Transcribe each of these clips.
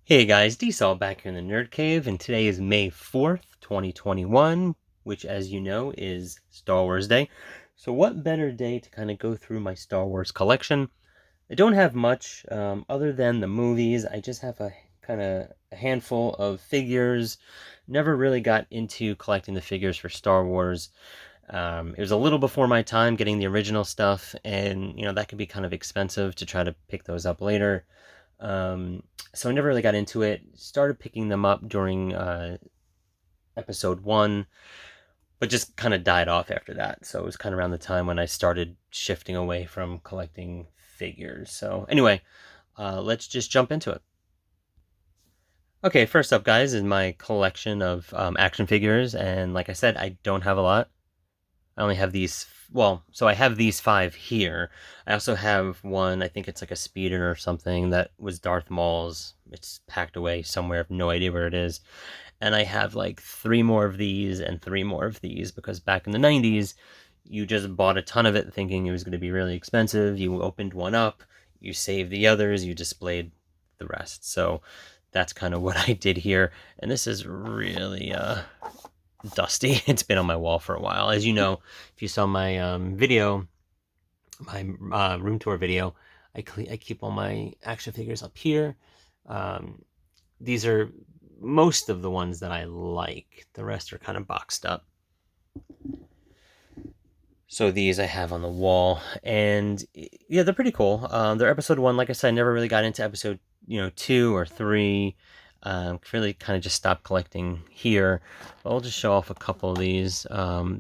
Hey guys, D-Saw back here in the Nerd Cave, and today is May 4th, 2021, which, as you know, is Star Wars Day. So what better day to kind of go through my Star Wars collection? I don't have much, other than the movies. I just have a kind of a handful of figures. Never really got into collecting the figures for Star Wars. It was a little before my time getting the original stuff, and, that could be kind of expensive to try to pick those up later. Um, so I never really got into it. Started picking them up during episode one, but just kind of died off after that. So it was kind of around the time when I started shifting away from collecting figures. So anyway, let's just jump into it. Okay, first up, guys, is my collection of action figures, and like I said, I don't have a lot. I only have these. Well, so I have these five here. I also have one. I think it's like a speeder or something that was Darth Maul's. It's packed away somewhere. I have no idea where it is. And I have like three more of these and three more of these because back in the 90s, you just bought a ton of it thinking it was going to be really expensive. You opened one up, you saved the others, you displayed the rest. So that's kind of what I did here. And this is really dusty. It's been on my wall for a while. As you know, if you saw my video, my room tour video, I keep all my action figures up here. These are most of the ones that I like. The rest are kind of boxed up. So these I have on the wall, and yeah, they're pretty cool. They're episode one. Like I said, I never really got into episode 2 or 3. Really kind of just stopped collecting here. But I'll just show off a couple of these.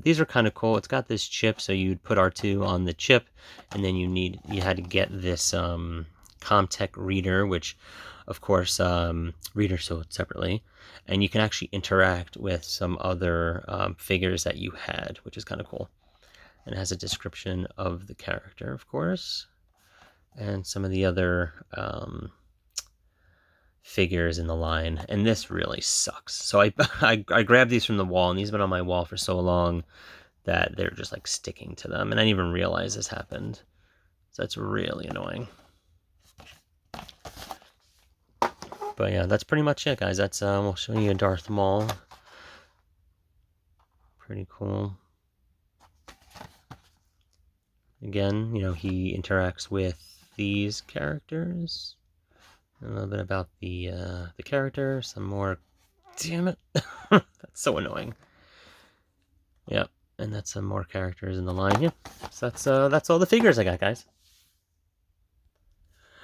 These are kind of cool. It's got this chip, so you'd put R2 on the chip, and then you had to get this Comtech reader, which of course readers sold separately, and you can actually interact with some other figures that you had, which is kind of cool. And it has a description of the character, of course, and some of the other figures in the line. And this really sucks. So I grabbed these from the wall, and these have been on my wall for so long that they're just like sticking to them, and I didn't even realize this happened. So that's really annoying. But yeah, that's pretty much it, guys. That's we'll show you Darth Maul. Pretty cool. Again, he interacts with these characters. A little bit about the character. Some more. Damn it, that's so annoying. Yep, and that's some more characters in the line. Yep, so that's all the figures I got, guys.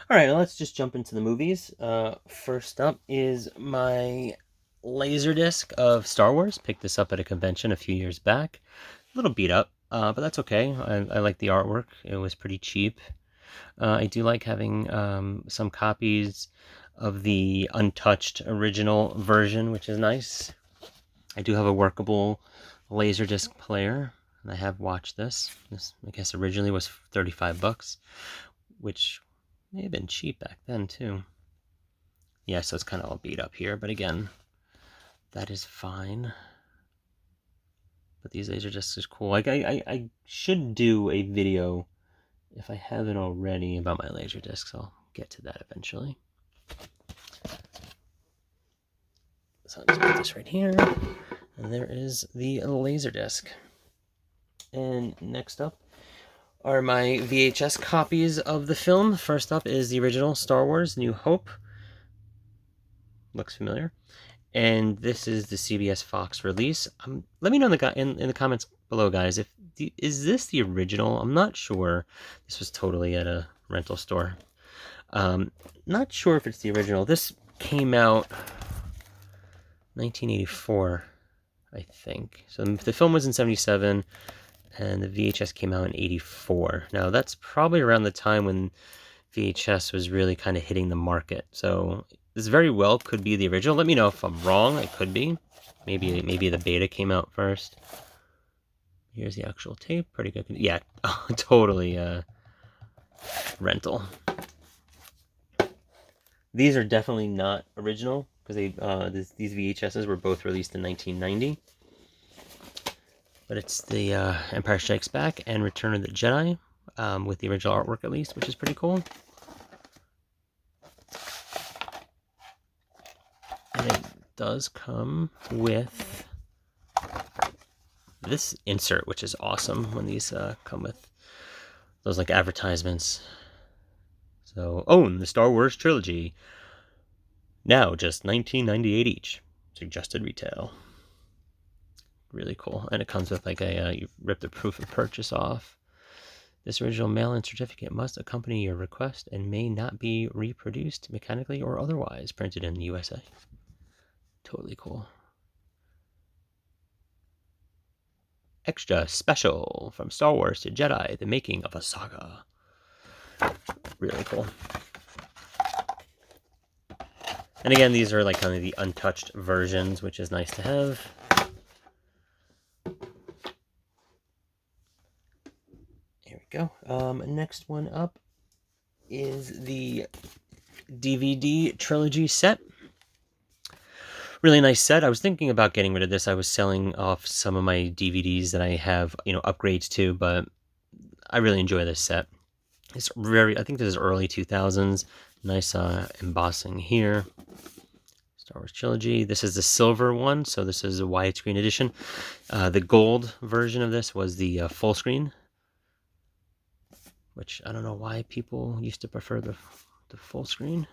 All right, let's just jump into the movies. First up is my Laserdisc of Star Wars. Picked this up at a convention a few years back. A little beat up, but that's okay. I like the artwork. It was pretty cheap. I do like having some copies of the untouched original version, which is nice. I do have a workable Laserdisc player, and I have watched this. This, I guess, originally was $35, which may have been cheap back then, too. Yeah, so it's kind of all beat up here, but again, that is fine. But these Laserdiscs are cool. I should do a video, if I haven't already, about my Laserdiscs. I'll get to that eventually. So I'll just put this right here. And there is the Laserdisc. And next up are my VHS copies of the film. First up is the original Star Wars New Hope. Looks familiar. And this is the CBS Fox release. Let me know in the comments below, guys, is this the original? I'm not sure. This was totally at a rental store. Not sure if it's the original. This came out 1984, I think. So the film was in 77, and the VHS came out in 84. Now, that's probably around the time when VHS was really kind of hitting the market. So this very well could be the original. Let me know if I'm wrong. It could be. Maybe the beta came out first. Here's the actual tape. Pretty good. Yeah, totally rental. These are definitely not original because these VHSs were both released in 1990. But it's the Empire Strikes Back and Return of the Jedi, with the original artwork at least, which is pretty cool. And it does come with this insert, which is awesome when these come with those like advertisements. So, own the Star Wars trilogy. Now just $19.98 each. Suggested retail. Really cool. And it comes with like you rip the proof of purchase off. This original mail-in certificate must accompany your request and may not be reproduced mechanically or otherwise. Printed in the USA. Totally cool. Extra special from Star Wars to Jedi, the making of a saga. Really cool. And again, these are like kind of the untouched versions, which is nice to have. Here we go. Next one up is the DVD Trilogy Set. Really nice set. I was thinking about getting rid of this. I was selling off some of my DVDs that I have, upgrades to, but I really enjoy this set. It's I think this is early 2000s. Nice embossing here. Star Wars Trilogy. This is the silver one, so this is a widescreen edition. The gold version of this was the full screen, which I don't know why people used to prefer the full screen.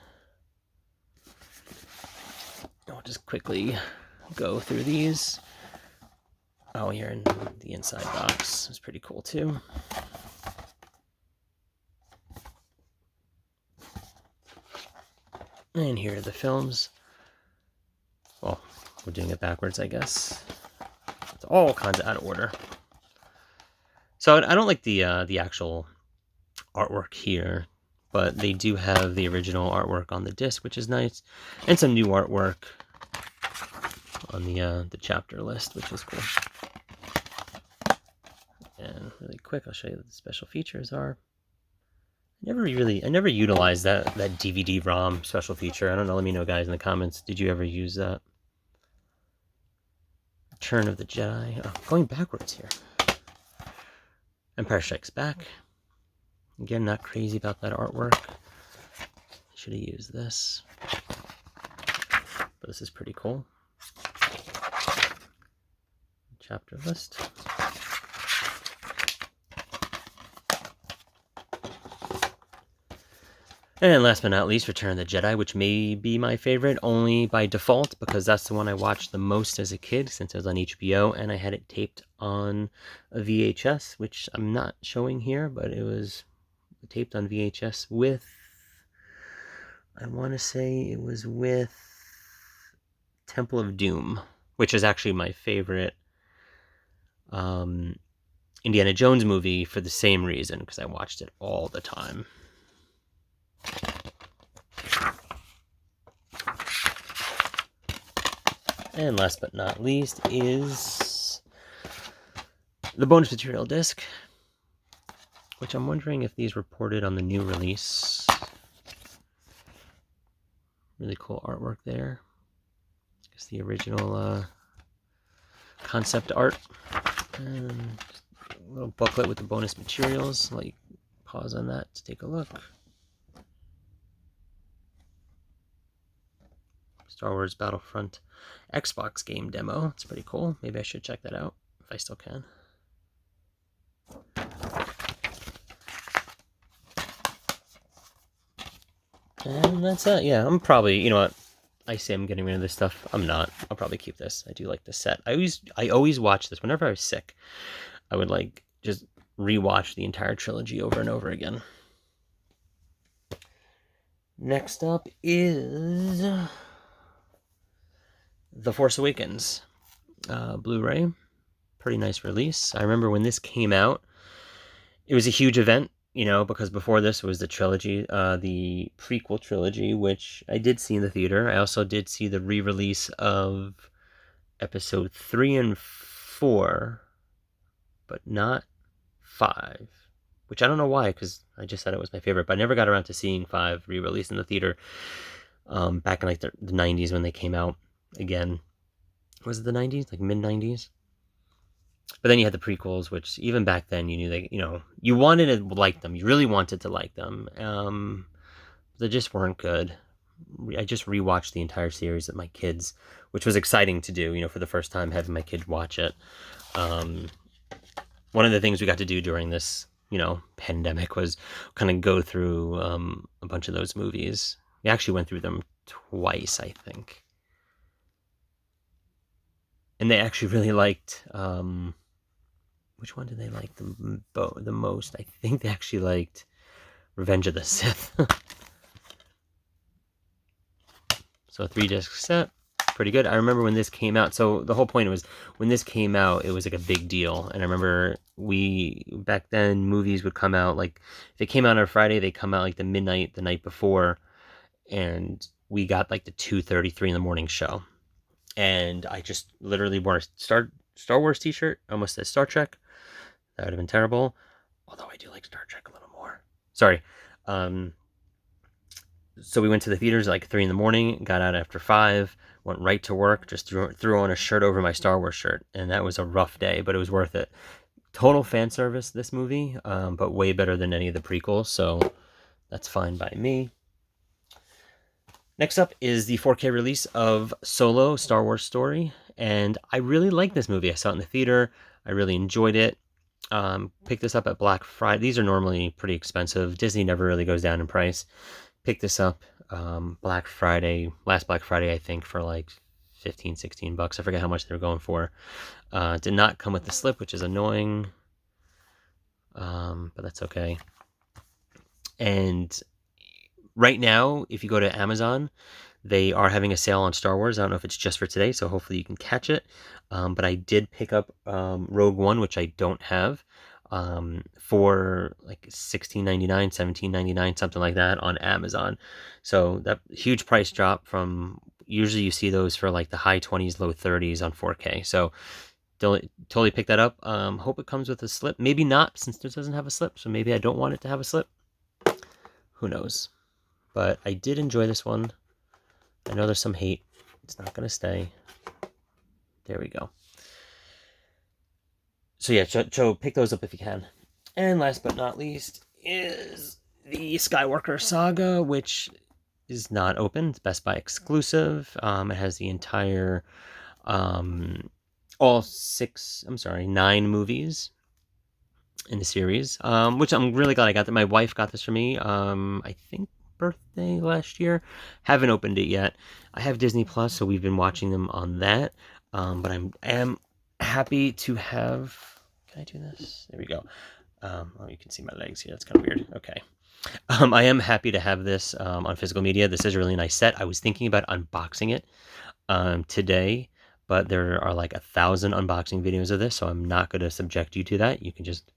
I'll just quickly go through these. Oh, here in the inside box is pretty cool too. And here are the films. Well, we're doing it backwards, I guess. It's all kinds of out of order. So I don't like the actual artwork here, but they do have the original artwork on the disc, which is nice, and some new artwork on the chapter list, which is cool. And really quick, I'll show you what the special features are. I never utilized that DVD-ROM special feature. I don't know. Let me know, guys, in the comments. Did you ever use that? Return of the Jedi. Oh, going backwards here. Empire Strikes Back. Again, not crazy about that artwork. Should have used this. But this is pretty cool. Chapter list. And last but not least, Return of the Jedi, which may be my favorite only by default because that's the one I watched the most as a kid since it was on HBO, and I had it taped on a VHS, which I'm not showing here, but it was taped on VHS with, I want to say it was with Temple of Doom, which is actually my favorite Indiana Jones movie for the same reason, because I watched it all the time. And last but not least is the bonus material disc, which I'm wondering if these were ported on the new release. Really cool artwork there. It's the original concept art. And a little booklet with the bonus materials. I'll let you pause on that to take a look. Star Wars Battlefront Xbox game demo. It's pretty cool. Maybe I should check that out if I still can. And that's it. Yeah, I'm probably, you know what? I say I'm getting rid of this stuff. I'm not. I'll probably keep this. I do like this set. I always watch this. Whenever I was sick, I would like just rewatch the entire trilogy over and over again. Next up is The Force Awakens Blu-ray. Pretty nice release. I remember when this came out, it was a huge event, you know, because before this was the trilogy, the prequel trilogy, which I did see in the theater. I also did see the re-release of episode 3 and 4, but not 5, which I don't know why, because I just said it was my favorite, but I never got around to seeing 5 re-released in the theater back in like the 90s when they came out again. Was it the 90s? Like mid-90s? But then you had the prequels, which even back then you knew they, you know, you wanted to like them. You really wanted to like them. They just weren't good. I just rewatched the entire series with my kids, which was exciting to do, you know, for the first time having my kids watch it. One of the things we got to do during this, you know, pandemic was kind of go through a bunch of those movies. We actually went through them twice, I think. And they actually really liked, which one did they like the most? I think they actually liked Revenge of the Sith. So a 3-disc set, pretty good. I remember when this came out, so the whole point was, when this came out, it was like a big deal. And I remember back then, movies would come out, like, if they came out on a Friday, they come out like the midnight, the night before, and we got like the 2:33 in the morning show. And I just literally wore a Star Wars t-shirt, almost said Star Trek. That would have been terrible. Although I do like Star Trek a little more. Sorry. So we went to the theaters at like 3 in the morning, got out after 5, went right to work, just threw on a shirt over my Star Wars shirt. And that was a rough day, but it was worth it. Total fan service, this movie, but way better than any of the prequels. So that's fine by me. Next up is the 4K release of Solo, Star Wars Story. And I really like this movie. I saw it in the theater. I really enjoyed it. Picked this up at Black Friday. These are normally pretty expensive. Disney never really goes down in price. Picked this up Black Friday, last Black Friday, I think, for like 15, 16 bucks. I forget how much they were going for. Did not come with the slip, which is annoying. But that's okay. And right now, if you go to Amazon, they are having a sale on Star Wars. I don't know if it's just for today, so hopefully you can catch it. But I did pick up Rogue One, which I don't have, for like $16.99, $17.99, something like that on Amazon. So that huge price drop from, usually you see those for like the high 20s, low 30s on 4K. So totally pick that up. Hope it comes with a slip. Maybe not, since this doesn't have a slip. So maybe I don't want it to have a slip. Who knows? But I did enjoy this one. I know there's some hate. It's not going to stay. There we go. So yeah, so pick those up if you can. And last but not least is the Skywalker Saga, which is not open. It's Best Buy exclusive. It has the entire, nine movies in the series, which I'm really glad I got that. My wife got this for me, I think birthday last year. Haven't opened it yet. I have Disney Plus, so we've been watching them on that. But I am happy to have, can I do this? There we go. Oh, you can see my legs here. That's kind of weird. Okay. I am happy to have this on physical media. This is a really nice set. I was thinking about unboxing it today, but there are like 1,000 unboxing videos of this, so I'm not going to subject you to that. You can just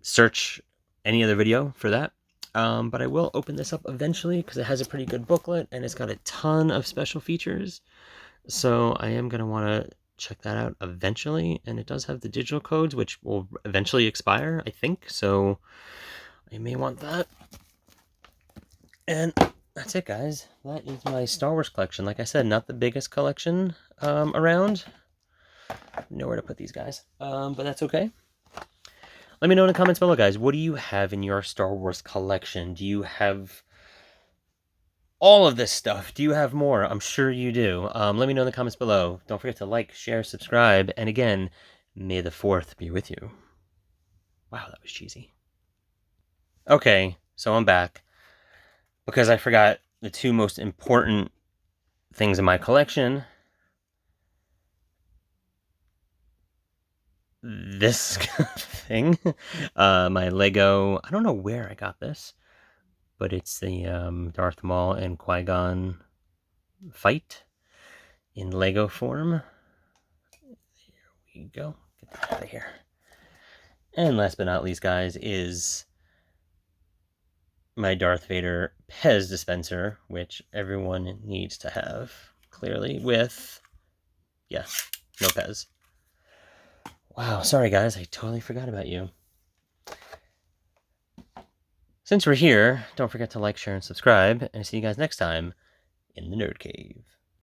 search any other video for that. But I will open this up eventually because it has a pretty good booklet and it's got a ton of special features. So I am going to want to check that out eventually. And it does have the digital codes, which will eventually expire, I think. So I may want that. And that's it, guys. That is my Star Wars collection. Like I said, not the biggest collection around. Nowhere to put these guys. But that's okay. Let me know in the comments below, guys. What do you have in your Star Wars collection? Do you have all of this stuff? Do you have more? I'm sure you do. Let me know in the comments below. Don't forget to like, share, subscribe. And again, may the 4th be with you. Wow, that was cheesy. Okay, so I'm back. Because I forgot the 2 most important things in my collection. This thing, my Lego, I don't know where I got this, but it's the Darth Maul and Qui-Gon fight in Lego form. There we go. Get that out of here. And last but not least, guys, is my Darth Vader Pez dispenser, which everyone needs to have, clearly, with, yeah, no Pez. Wow, sorry guys, I totally forgot about you. Since we're here, don't forget to like, share, and subscribe, and see you guys next time in the Nerd Cave.